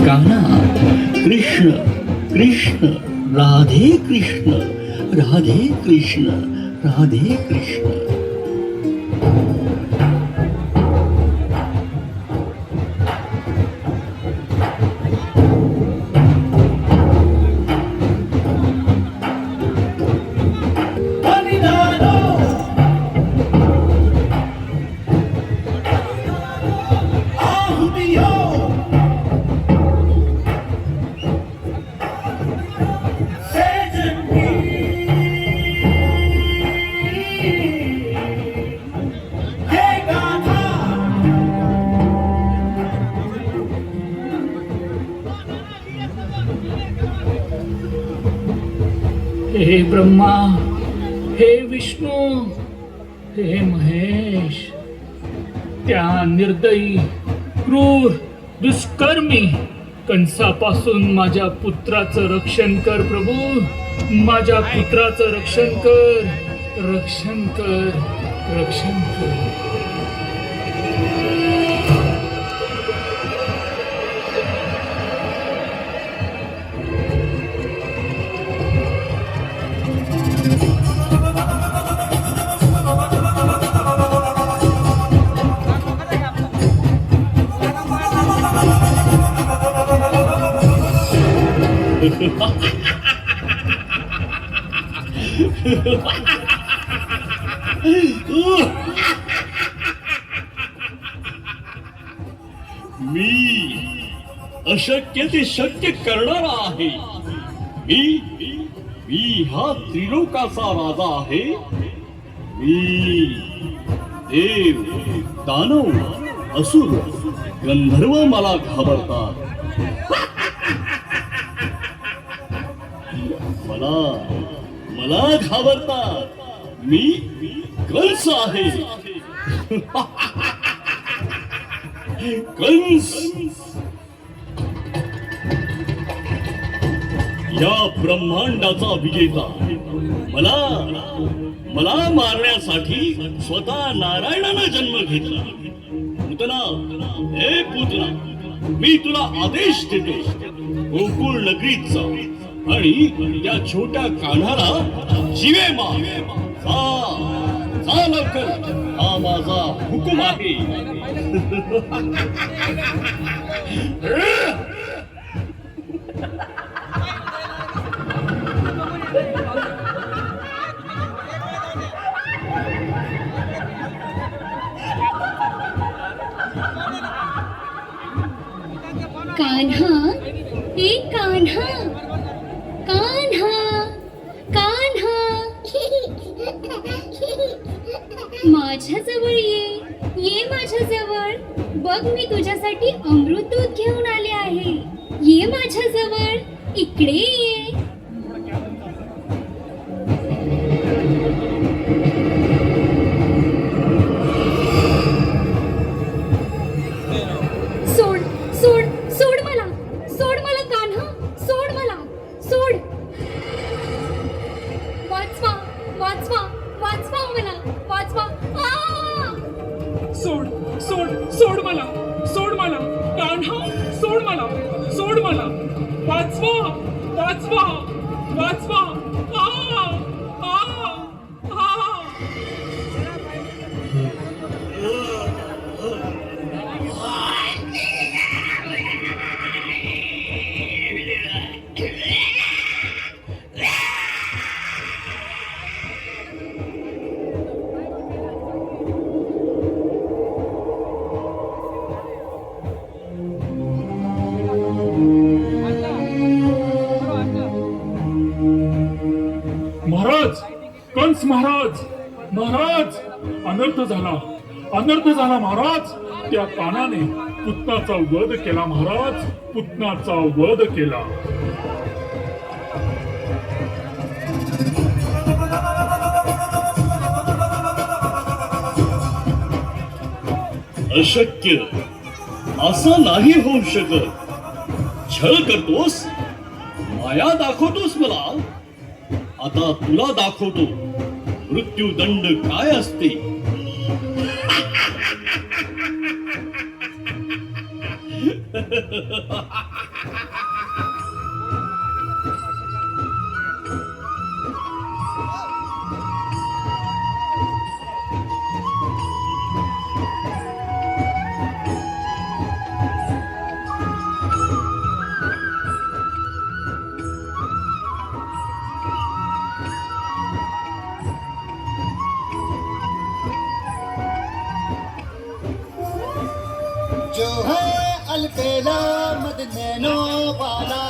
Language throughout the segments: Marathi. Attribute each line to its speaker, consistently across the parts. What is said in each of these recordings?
Speaker 1: कान्हा कृष्ण कृष्ण राधे कृष्ण राधे कृष्ण राधे कृष्ण.
Speaker 2: हे ब्रह्मा, हे विष्णू, हे महेश, त्या निर्दयी क्रूर दुष्कर्मी कंसापासून माझ्या पुत्राचं रक्षण कर प्रभू. माझ्या पुत्राचं रक्षण कर, रक्षण कर, रक्षण कर.
Speaker 1: मी अशक्य ते शक्य करणारा आहे. मी हा त्रिलोकाचा राजा आहे. मी देव दानव असुर गंधर्व मला घाबरतात. मला घाबरतात. मी कंस आहे. कंस या ब्रह्मांडाचा विजेता. मला मारण्यासाठी स्वतः नारायणानं जन्म घेतला. पूतना, हे पूतना, मी तुला आदेश देतो, गोकुळ नगरीत जा आणि त्या छोट्या कान्हाला जीवे मार. जा लवकर, हा माझा हुकुम आहे.
Speaker 3: कान्हा, ए कान्हा, कान्हा, कान्हा, माझ्या जवळ ये माझ्या जवळ. बघ, मी तुझ्यासाठी अमृत दूध घेऊन आले आहे. ये माझ्या जवळ, इकडे ये. सोड सोड सोड मला, सोड मला कान्हा, सोड मला, सोड. वाचवा वाचवा वाचवा मला, वाचवा.
Speaker 2: सोड सोड सोड मला, सोड मला कान्हा, सोड मला, सोड मला. वाचवा वाचवा वाचवा. महाराज, कंस महाराज, महाराज, अनर्थ झाला, अनर्थ झाला महाराज. त्या कानाने पुतनाचा वध केला महाराज, पुतनाचा वध केला.
Speaker 1: अशक्य, असं नाही होऊ शकत. छळ करतोस, माया दाखवतोस मला. आता तुला दाखवतो मृत्यूदंड काय असते.
Speaker 4: जो है अलबेला मद नैनो वाला,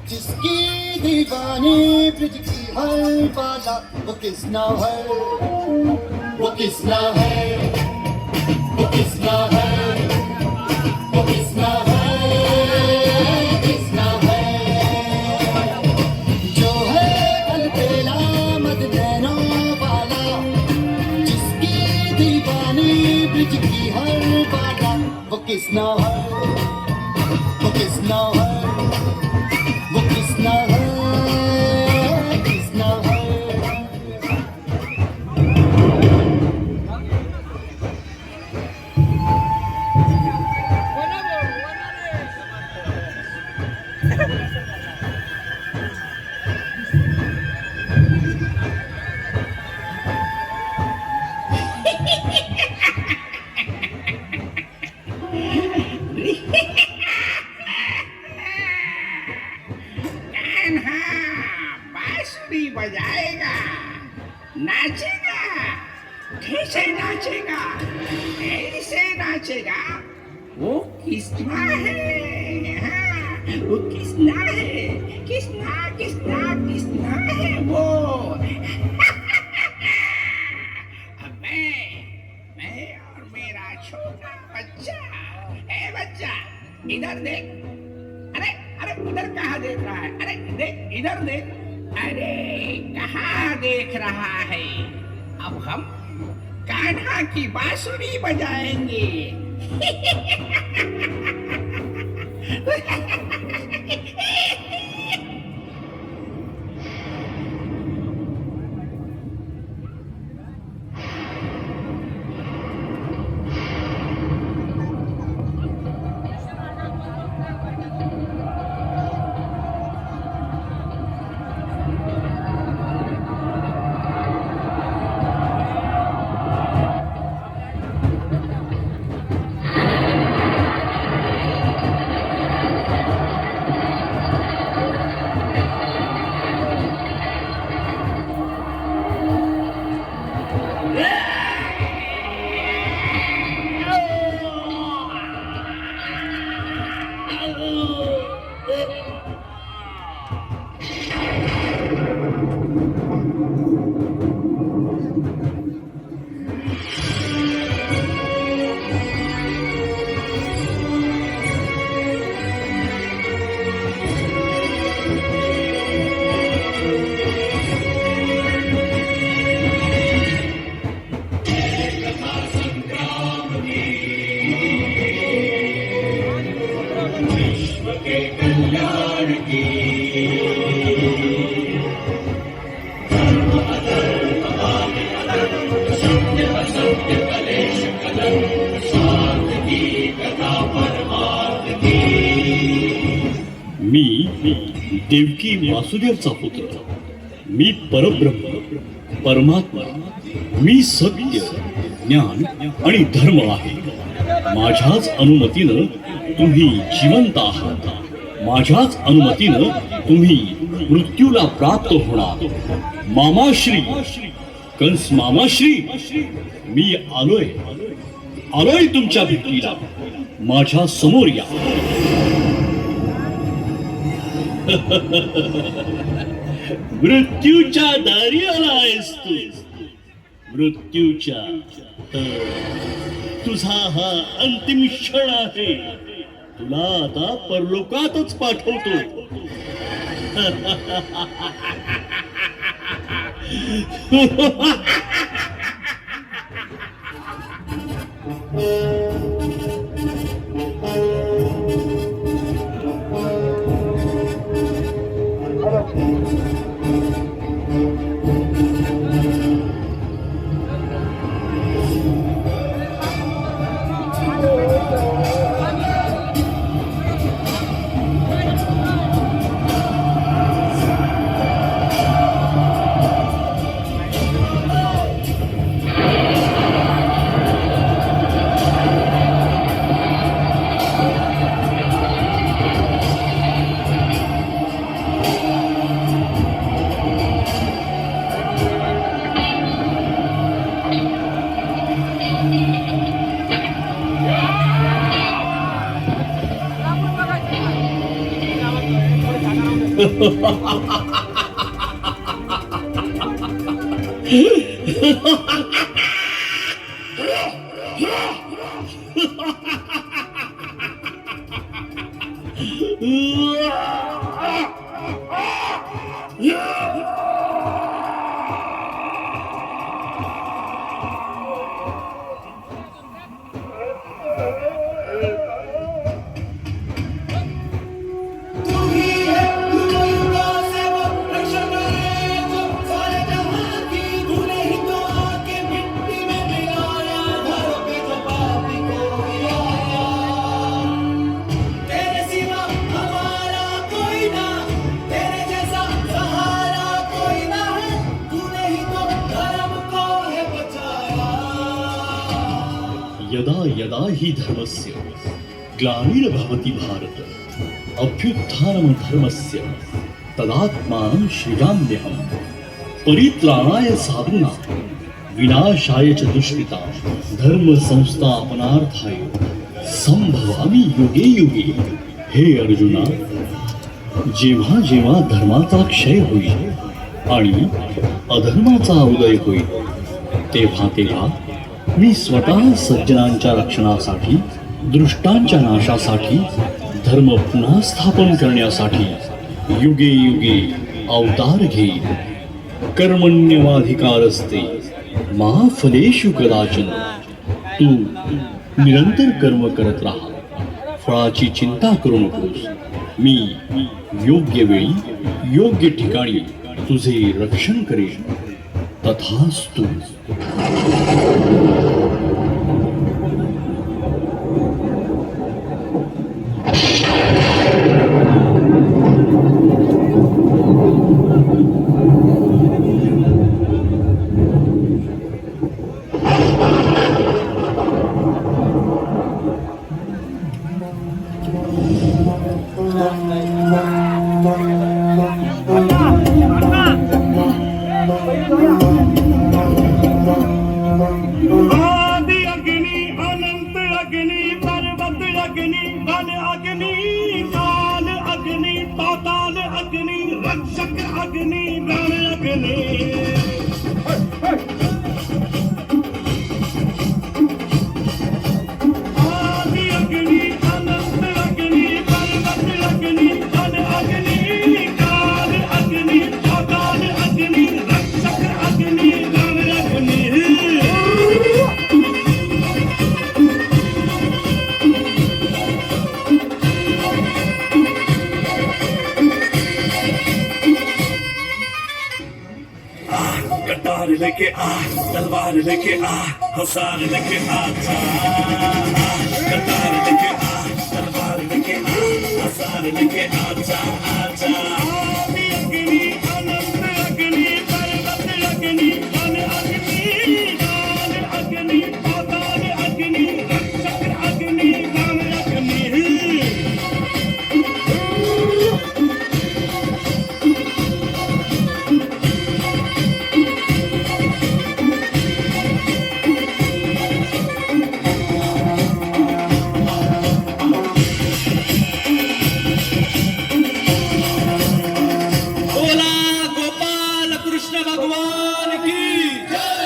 Speaker 4: जिसकी दीवानी ब्रिज की हर बाला, वो किसना है, वो किसना है, वो किसना है, वो किसना है, किसना है। जो है अलबेला मद नैनो वाला, जिसकी दीवानी ब्रिज की हर बाला, वो किसना है, वो किसना है, वो किसना है, किसना है।
Speaker 5: कान्हा बांसुरी बजाएगा, नाचेगा, कैसे नाचेगा, कैसे नाचेगा, वो किसना है, हाँ, वो किसना है, किसना किसना किसना है वो। अब मैं और मेरा छोटा बच्चा, ए बच्चा इधर देख, अरे अरे उधर कहाँ देख रहा है, अरे देख इधर देख, अरे कहाँ देख रहा है। अब हम कान्हा की बांसुरी बजाएंगे।
Speaker 1: मी देवकी वासुदेवचा पुत्र, मी परब्रह्म परमात्मा, मी सत्य ज्ञान आणि धर्म आहे. माझ्याच अनुमतीनं तुम्ही जिवंत आहात, माझ्याच अनुमतीनं तुम्ही मृत्यूला प्राप्त होणार. मामाश्री कंस मामाश्री, मी आलोय तुमच्या भेटीला, माझ्या समोर या. मृत्यूच्या दारी आलायस तू, मृत्यूच्या. तुझा हा अंतिम क्षण आहे, तुला आता परलोकातच पाठवतो. यदा यदा हि धर्मस्य ग्लानिर्भवति भारत अभ्युत्थानं धर्मस्य तदात्मानं सृजाम्यहं परित्राणाय साधूनां विनाशाय च दुष्कृतां धर्म संस्थापनार्थाय संभवामि युगे युगे. हे अर्जुना, जेव्हा जेव्हा धर्माचा क्षय होईल आणि अधर्माचा उदय होईल तेव्हा तेव्हा मी स्वतः सज्जनांच्या रक्षणासाठी, दुष्टांच्या नाशासाठी, धर्म पुन्हा स्थापन करण्यासाठी युगे युगे अवतार घेईल. कर्मण्यवाधिकारस्ते मा फलेषु कदाचन. तू निरंतर कर्म करत राहा, फळाची चिंता करू नकोस. मी योग्य वेळी योग्य ठिकाणी तुझे रक्षण करेन. तथास्तु.
Speaker 2: आदि अग्नि अनंत अग्नि पर्वत अग्नि वन अग्नि काल अग्नि पाताल अग्नि रक्षक अग्नि रण अग्नि. आदि अग्नि अनंत अग्नि पर्वत अग्नि वन अग्नि काल अग्नि पाताल अग्नि रक्षक अग्नि रण अग्नि. कटार लेके आ, तलवार लेके आ, हौसार लेके आ जा. कटार लेके आ, तलवार लेके आ, हौसार लेके आ जा.